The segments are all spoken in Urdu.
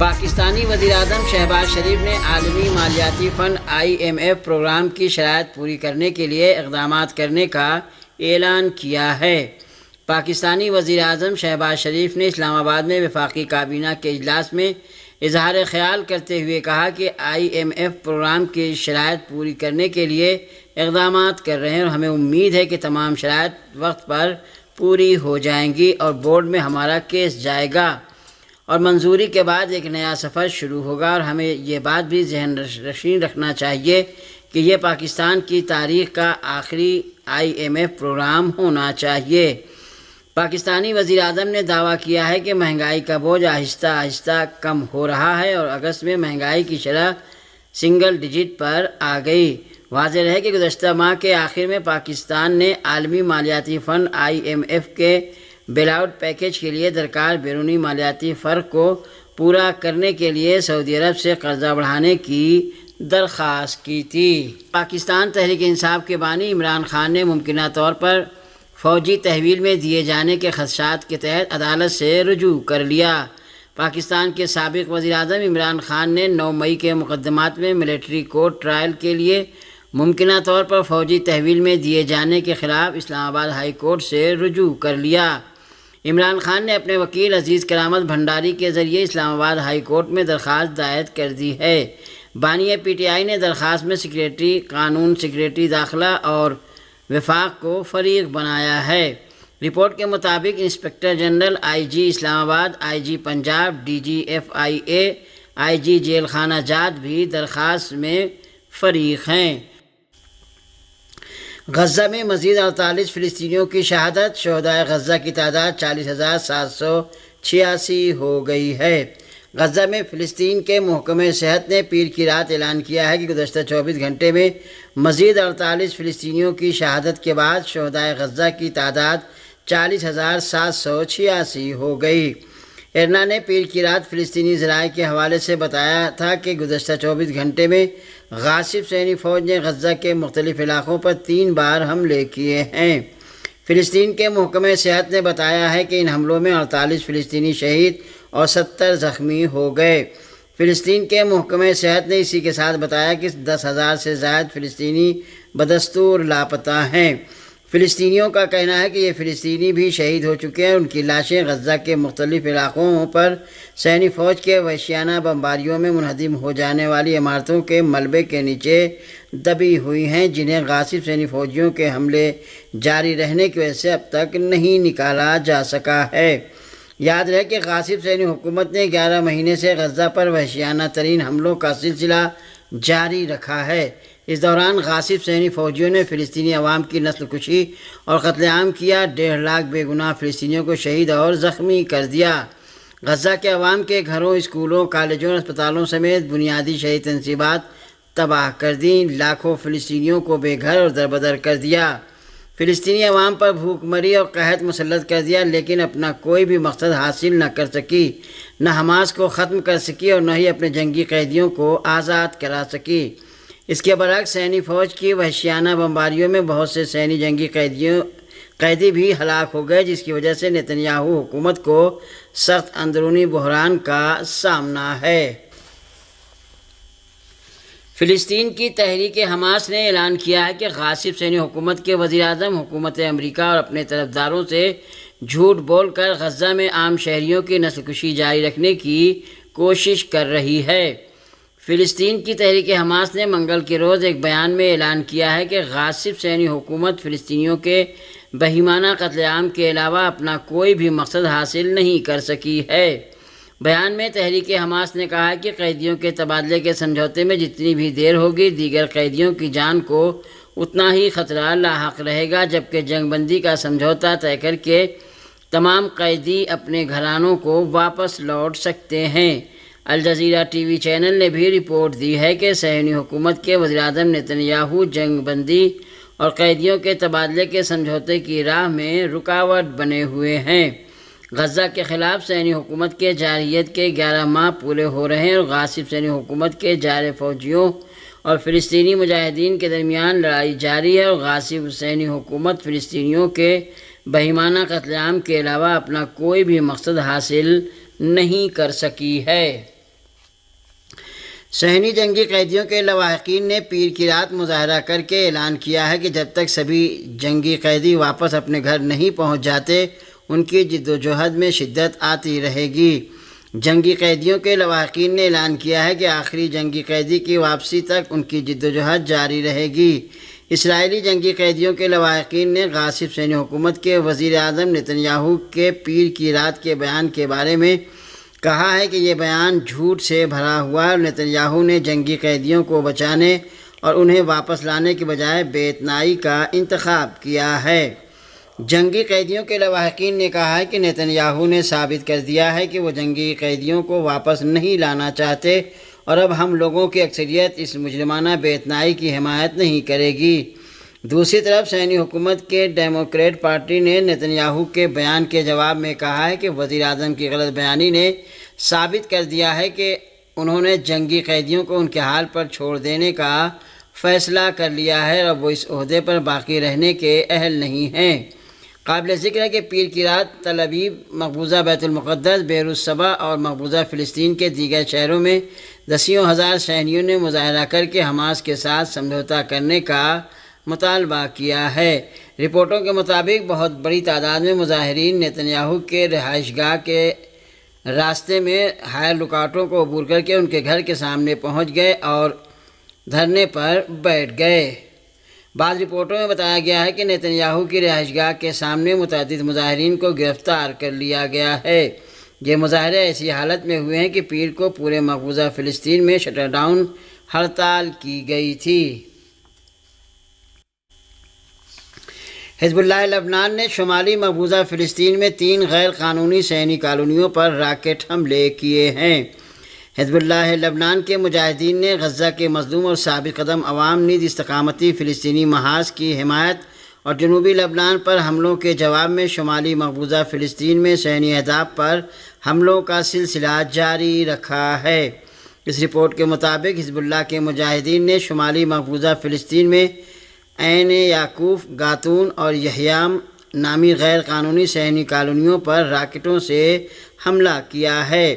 پاکستانی وزیراعظم شہباز شریف نے عالمی مالیاتی فنڈ IMF پروگرام کی شرائط پوری کرنے کے لیے اقدامات کرنے کا اعلان کیا ہے۔ پاکستانی وزیراعظم شہباز شریف نے اسلام آباد میں وفاقی کابینہ کے اجلاس میں اظہار خیال کرتے ہوئے کہا کہ IMF پروگرام کی شرائط پوری کرنے کے لیے اقدامات کر رہے ہیں اور ہمیں امید ہے کہ تمام شرائط وقت پر پوری ہو جائیں گی اور بورڈ میں ہمارا کیس جائے گا اور منظوری کے بعد ایک نیا سفر شروع ہوگا، اور ہمیں یہ بات بھی ذہن نشین رکھنا چاہیے کہ یہ پاکستان کی تاریخ کا آخری IMF پروگرام ہونا چاہیے۔ پاکستانی وزیراعظم نے دعویٰ کیا ہے کہ مہنگائی کا بوجھ آہستہ آہستہ کم ہو رہا ہے اور اگست میں مہنگائی کی شرح سنگل ڈیجٹ پر آ گئی۔ واضح ہے کہ گزشتہ ماہ کے آخر میں پاکستان نے عالمی مالیاتی فنڈ IMF کے بیل آؤٹ پیکیج کے لیے درکار بیرونی مالیاتی فرق کو پورا کرنے کے لیے سعودی عرب سے قرضہ بڑھانے کی درخواست کی تھی۔ پاکستان تحریک انصاف کے بانی عمران خان نے ممکنہ طور پر فوجی تحویل میں دیے جانے کے خدشات کے تحت عدالت سے رجوع کر لیا۔ پاکستان کے سابق وزیراعظم عمران خان نے 9 مئی کے مقدمات میں ملٹری کورٹ ٹرائل کے لیے ممکنہ طور پر فوجی تحویل میں دیے جانے کے خلاف اسلام آباد ہائی کورٹ سے رجوع کر لیا۔ عمران خان نے اپنے وکیل عزیز کرامت بھنڈاری کے ذریعے اسلام آباد ہائی کورٹ میں درخواست دائر کر دی ہے۔ بانی PTI نے درخواست میں سیکریٹری قانون، سیکریٹری داخلہ اور وفاق کو فریق بنایا ہے۔ رپورٹ کے مطابق inspector general IG Islamabad, IG Punjab, DG FIA، IG jail خانہ جات بھی درخواست میں فریق ہیں۔ غزہ میں مزید 48 فلسطینیوں کی شہادت، شہدائے غزہ کی تعداد 40,786 ہو گئی ہے۔ غزہ میں فلسطین کے محکمہ صحت نے پیر کی رات اعلان کیا ہے کہ گزشتہ 24 گھنٹے میں مزید 48 فلسطینیوں کی شہادت کے بعد شہدائے غزہ کی تعداد 40,786 ہو گئی۔ ارنا نے پیر کی رات فلسطینی ذرائع کے حوالے سے بتایا تھا کہ گزشتہ 24 گھنٹے میں غاصب صہیونی فوج نے غزہ کے مختلف علاقوں پر 3 بار حملے کیے ہیں۔ فلسطین کے محکمہ صحت نے بتایا ہے کہ ان حملوں میں 48 فلسطینی شہید اور 70 زخمی ہو گئے۔ فلسطین کے محکمہ صحت نے اسی کے ساتھ بتایا کہ 10,000 سے زائد فلسطینی بدستور لاپتہ ہیں۔ فلسطینیوں کا کہنا ہے کہ یہ فلسطینی بھی شہید ہو چکے ہیں، ان کی لاشیں غزہ کے مختلف علاقوں پر صہیونی فوج کے وحشیانہ بمباریوں میں منہدم ہو جانے والی عمارتوں کے ملبے کے نیچے دبی ہوئی ہیں، جنہیں غاصب صہیونی فوجیوں کے حملے جاری رہنے کی وجہ سے اب تک نہیں نکالا جا سکا ہے۔ یاد رہے کہ غاصب صہیونی حکومت نے 11 مہینے سے غزہ پر وحشیانہ ترین حملوں کا سلسلہ جاری رکھا ہے۔ اس دوران غاصب صہیونی فوجیوں نے فلسطینی عوام کی نسل کشی اور قتل عام کیا، 1.5 لاکھ بے گناہ فلسطینیوں کو شہید اور زخمی کر دیا۔ غزہ کے عوام کے گھروں، اسکولوں، کالجوں اور اسپتالوں سمیت بنیادی شہری تنصیبات تباہ کر دیں، لاکھوں فلسطینیوں کو بے گھر اور دربدر کر دیا۔ فلسطینی عوام پر بھوک مری اور قحط مسلط کر دیا، لیکن اپنا کوئی بھی مقصد حاصل نہ کر سکی، نہ حماس کو ختم کر سکی اور نہ ہی اپنے جنگی قیدیوں کو آزاد کرا سکی۔ اس کے برعکس صہیونی فوج کی وحشیانہ بمباریوں میں بہت سے صہیونی جنگی قیدی بھی ہلاک ہو گئے، جس کی وجہ سے نتنیاہو حکومت کو سخت اندرونی بحران کا سامنا ہے۔ فلسطین کی تحریک حماس نے اعلان کیا ہے کہ غاصب صہیونی حکومت کے وزیراعظم حکومت امریکہ اور اپنے طرفداروں سے جھوٹ بول کر غزہ میں عام شہریوں کی نسل کشی جاری رکھنے کی کوشش کر رہی ہے۔ فلسطین کی تحریک حماس نے منگل کے روز ایک بیان میں اعلان کیا ہے کہ غاصب صہیونی حکومت فلسطینیوں کے بہیمانہ قتل عام کے علاوہ اپنا کوئی بھی مقصد حاصل نہیں کر سکی ہے۔ بیان میں تحریک حماس نے کہا کہ قیدیوں کے تبادلے کے سمجھوتے میں جتنی بھی دیر ہوگی، دیگر قیدیوں کی جان کو اتنا ہی خطرہ لاحق رہے گا، جبکہ جنگ بندی کا سمجھوتا طے کر کے تمام قیدی اپنے گھرانوں کو واپس لوٹ سکتے ہیں۔ الجزیرہ TV چینل نے بھی رپورٹ دی ہے کہ صہیونی حکومت کے وزیراعظم نتنیاہو جنگ بندی اور قیدیوں کے تبادلے کے سمجھوتے کی راہ میں رکاوٹ بنے ہوئے ہیں۔ غزہ کے خلاف صہیونی حکومت کے جارحیت کے 11 ماہ پورے ہو رہے ہیں اور غاصب صہیونی حکومت کے جارح فوجیوں اور فلسطینی مجاہدین کے درمیان لڑائی جاری ہے اور غاصب صہیونی حکومت فلسطینیوں کے بہیمانہ قتل عام کے علاوہ اپنا کوئی بھی مقصد حاصل نہیں کر سکی ہے۔ صہیونی جنگی قیدیوں کے لواحقین نے پیر کی رات مظاہرہ کر کے اعلان کیا ہے کہ جب تک سبھی جنگی قیدی واپس اپنے گھر نہیں پہنچ جاتے ان کی جد و جہد میں شدت آتی رہے گی۔ جنگی قیدیوں کے لواحقین نے اعلان کیا ہے کہ آخری جنگی قیدی کی واپسی تک ان کی جد و جہد جاری رہے گی۔ اسرائیلی جنگی قیدیوں کے لواحقین نے غاصب صہیونی حکومت کے وزیر اعظم نیتن یاہو کے پیر کی رات کے بیان کے بارے میں کہا ہے کہ یہ بیان جھوٹ سے بھرا ہوا ہے اور نیتن یاہو نے جنگی قیدیوں کو بچانے اور انہیں واپس لانے کے بجائے بے اتنائی کا انتخاب کیا ہے۔ جنگی قیدیوں کے لواحقین نے کہا ہے کہ نیتن یاہو نے ثابت کر دیا ہے کہ وہ جنگی قیدیوں کو واپس نہیں لانا چاہتے اور اب ہم لوگوں کی اکثریت اس مجرمانہ بے اتنائی کی حمایت نہیں کرے گی۔ دوسری طرف صہیونی حکومت کے ڈیموکریٹ پارٹی نے نیتن یاہو کے بیان کے جواب میں کہا ہے کہ وزیر اعظم کی غلط بیانی نے ثابت کر دیا ہے کہ انہوں نے جنگی قیدیوں کو ان کے حال پر چھوڑ دینے کا فیصلہ کر لیا ہے اور وہ اس عہدے پر باقی رہنے کے اہل نہیں ہیں۔ قابل ذکر ہے کہ پیر کی رات تل ابیب، مقبوضہ بیت المقدس، بیروت صبا اور مقبوضہ فلسطین کے دیگر شہروں میں دسیوں ہزار صہیونیوں نے مظاہرہ کر کے حماس کے ساتھ سمجھوتہ کرنے کا مطالبہ کیا ہے۔ رپورٹوں کے مطابق بہت بڑی تعداد میں مظاہرین نیتن یاہو کے رہائش گاہ کے راستے میں ہائر رکاوٹوں کو عبور کر کے ان کے گھر کے سامنے پہنچ گئے اور دھرنے پر بیٹھ گئے۔ بعض رپورٹوں میں بتایا گیا ہے کہ نیتن یاہو کی رہائش گاہ کے سامنے متعدد مظاہرین کو گرفتار کر لیا گیا ہے۔ یہ مظاہرے ایسی حالت میں ہوئے ہیں کہ پیر کو پورے مقبوضہ فلسطین میں شٹر ڈاؤن ہڑتال کی گئی تھی۔ حزب اللہ لبنان نے شمالی مقبوضہ فلسطین میں 3 غیر قانونی صہیونی کالونیوں پر راکٹ حملے کیے ہیں۔ حزب اللہ لبنان کے مجاہدین نے غزہ کے مظلوم اور ثابت قدم عوام نیز استقامتی فلسطینی محاذ کی حمایت اور جنوبی لبنان پر حملوں کے جواب میں شمالی مقبوضہ فلسطین میں صہیونی اہداف پر حملوں کا سلسلہ جاری رکھا ہے۔ اس رپورٹ کے مطابق حزب اللہ کے مجاہدین نے شمالی مقبوضہ فلسطین میں عین یعقوب، گاتون اور یحیام نامی غیر قانونی صہیونی کالونیوں پر راکٹوں سے حملہ کیا ہے۔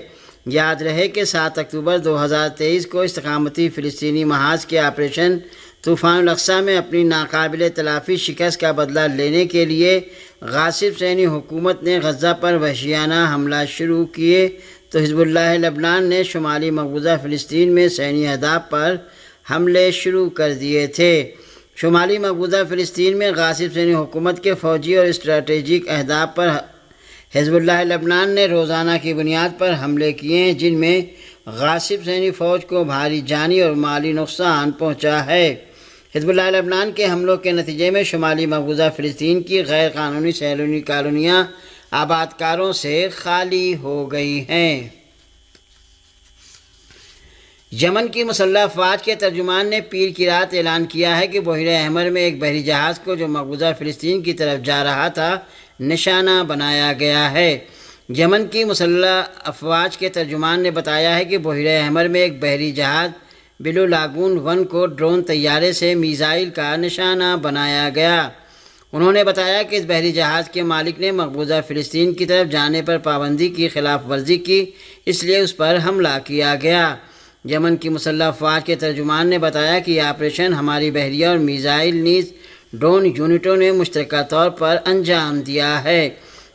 یاد رہے کہ 7 اکتوبر 2023 کو استقامتی فلسطینی محاذ کے آپریشن طوفان الاقصی میں اپنی ناقابل تلافی شکست کا بدلہ لینے کے لیے غاصب صہیونی حکومت نے غزہ پر وحشیانہ حملہ شروع کیے تو حزب اللہ لبنان نے شمالی مقبوضہ فلسطین میں صہیونی اہداف پر حملے شروع کر دیے تھے۔ شمالی مقبوضہ فلسطین میں غاصب صہیونی حکومت کے فوجی اور اسٹریٹجک اہداف پر حزب اللہ لبنان نے روزانہ کی بنیاد پر حملے کیے ہیں جن میں غاصب صہیونی فوج کو بھاری جانی اور مالی نقصان پہنچا ہے۔ حزب اللہ لبنان کے حملوں کے نتیجے میں شمالی مقبوضہ فلسطین کی غیر قانونی صہیونی کالونیاں آباد کاروں سے خالی ہو گئی ہیں۔ یمن کی مسلح افواج کے ترجمان نے پیر کی رات اعلان کیا ہے کہ بحیرہ احمر میں ایک بحری جہاز کو جو مقبوضہ فلسطین کی طرف جا رہا تھا نشانہ بنایا گیا ہے۔ یمن کی مسلح افواج کے ترجمان نے بتایا ہے کہ بحیرہ احمر میں ایک بحری جہاز بلو لاگون 1 کو ڈرون طیارے سے میزائل کا نشانہ بنایا گیا۔ انہوں نے بتایا کہ اس بحری جہاز کے مالک نے مقبوضہ فلسطین کی طرف جانے پر پابندی کی خلاف ورزی کی، اس لیے اس پر حملہ کیا گیا۔ یمن کی مسلح افواج کے ترجمان نے بتایا کہ یہ آپریشن ہماری بحریہ اور میزائل نیز ڈرون یونٹوں نے مشترکہ طور پر انجام دیا ہے۔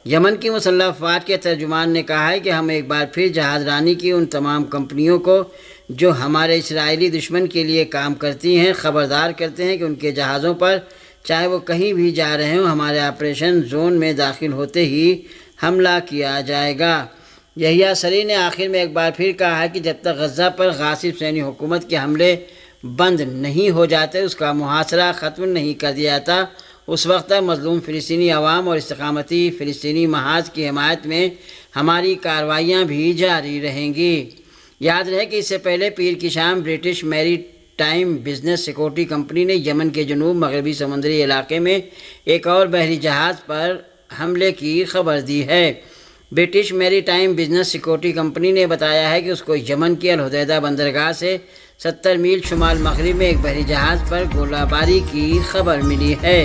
یمن کی مسلح افواج کے ترجمان نے کہا ہے کہ ہم ایک بار پھر جہاز رانی کی ان تمام کمپنیوں کو جو ہمارے اسرائیلی دشمن کے لیے کام کرتی ہیں خبردار کرتے ہیں کہ ان کے جہازوں پر چاہے وہ کہیں بھی جا رہے ہوں ہمارے آپریشن زون میں داخل ہوتے ہی حملہ کیا جائے گا۔ یحییٰ سری نے آخر میں ایک بار پھر کہا ہے کہ جب تک غزہ پر غاصب صہیونی حکومت کے حملے بند نہیں ہو جاتے، اس کا محاصرہ ختم نہیں کر دیا جاتا، اس وقت تک مظلوم فلسطینی عوام اور استقامتی فلسطینی محاذ کی حمایت میں ہماری کارروائیاں بھی جاری رہیں گی۔ یاد رہے کہ اس سے پہلے پیر کی شام برٹش میری ٹائم بزنس سیکورٹی کمپنی نے یمن کے جنوب مغربی سمندری علاقے میں ایک اور بحری جہاز پر حملے کی خبر دی ہے۔ برٹش میری ٹائم بزنس سیکورٹی کمپنی نے بتایا ہے کہ اس کو یمن کی الحدیدہ بندرگاہ سے 70 میل شمال مغرب میں ایک بحری جہاز پر گولہ باری کی خبر ملی ہے۔